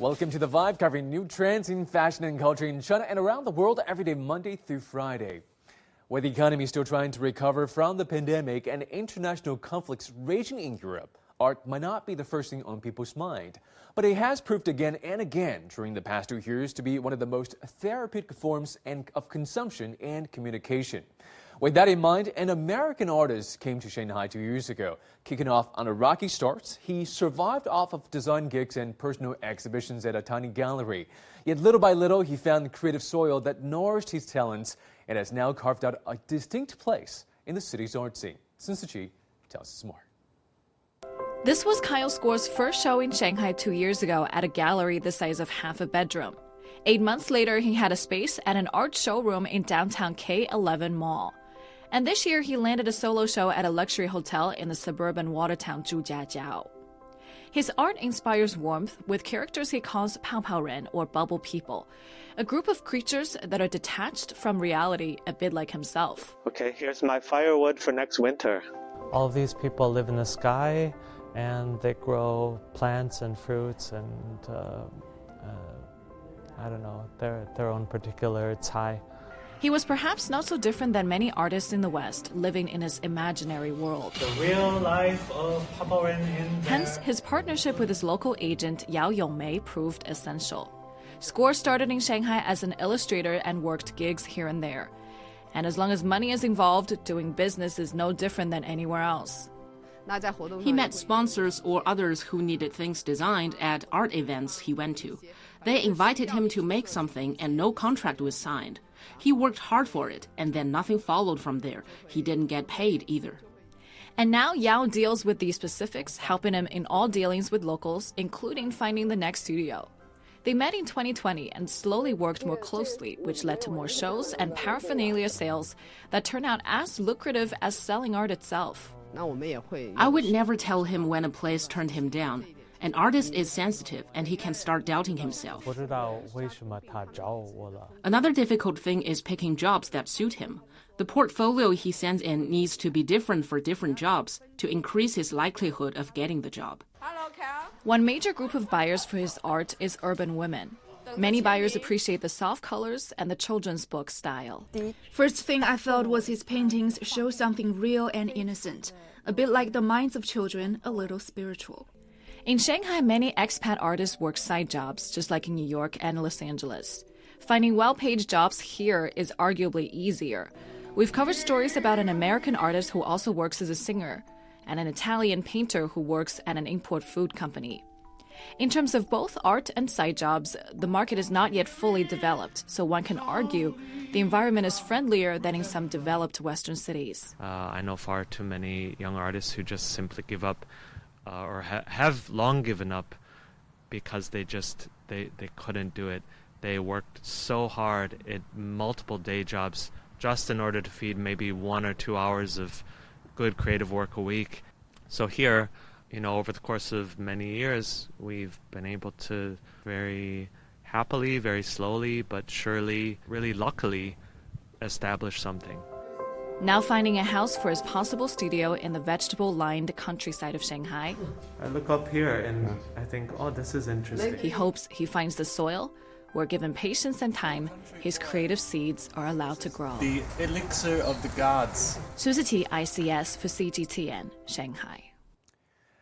Welcome to The Vibe, covering new trends in fashion and culture in China and around the world every day, Monday through Friday. With the economy still trying to recover from the pandemic and international conflicts raging in Europe, art might not be the first thing on people's mind. But it has proved again and again during the past 2 years to be one of the most therapeutic forms of consumption and communication. With that in mind, an American artist came to Shanghai 2 years ago. Kicking off on a rocky start, he survived off of design gigs and personal exhibitions at a tiny gallery. Yet little by little, he found creative soil that nourished his talents and has now carved out a distinct place in the city's art scene. Sun Siqi tells us more. This was Kyle Score's first show in Shanghai 2 years ago at a gallery the size of half a bedroom. 8 months later, he had a space at an art showroom in downtown K11 Mall. And this year, he landed a solo show at a luxury hotel in the suburban Watertown Zhujiajiao. His art inspires warmth with characters he calls Pao Pao Ren, or bubble people, a group of creatures that are detached from reality, a bit like himself. Okay, here's my firewood for next winter. All of these people live in the sky, and they grow plants and fruits and, I don't know, their own particular cai. He was perhaps not so different than many artists in the West, living in his imaginary world. The real life of Pao Pao Ren in there. Hence, his partnership with his local agent Yao Yongmei proved essential. Score started in Shanghai as an illustrator and worked gigs here and there. And as long as money is involved, doing business is no different than anywhere else. He met sponsors or others who needed things designed at art events he went to. They invited him to make something and no contract was signed. He worked hard for it, and then nothing followed from there. He didn't get paid either. And now Yao deals with these specifics, helping him in all dealings with locals, including finding the next studio. They met in 2020 and slowly worked more closely, which led to more shows and paraphernalia sales that turn out as lucrative as selling art itself. I would never tell him when a place turned him down. An artist is sensitive, and he can start doubting himself. Another difficult thing is picking jobs that suit him. The portfolio he sends in needs to be different for different jobs to increase his likelihood of getting the job. One major group of buyers for his art is urban women. Many buyers appreciate the soft colors and the children's book style. First thing I felt was his paintings show something real and innocent, a bit like the minds of children, a little spiritual. In Shanghai, many expat artists work side jobs, just like in New York and Los Angeles. Finding well-paid jobs here is arguably easier. We've covered stories about an American artist who also works as a singer, and an Italian painter who works at an import food company. In terms of both art and side jobs, the market is not yet fully developed, so one can argue the environment is friendlier than in some developed Western cities. I know far too many young artists who just simply give up or have long given up because they couldn't do it. They worked so hard at multiple day jobs just in order to feed maybe 1 or 2 hours of good creative work a week. So here, over the course of many years, we've been able to very happily, very slowly, but surely, really luckily, establish something. Now finding a house for his possible studio in the vegetable-lined countryside of Shanghai. I look up here and I think, oh, this is interesting. He hopes he finds the soil where, given patience and time, his creative seeds are allowed to grow. The elixir of the gods. Sun Siqi, ICS for CGTN, Shanghai.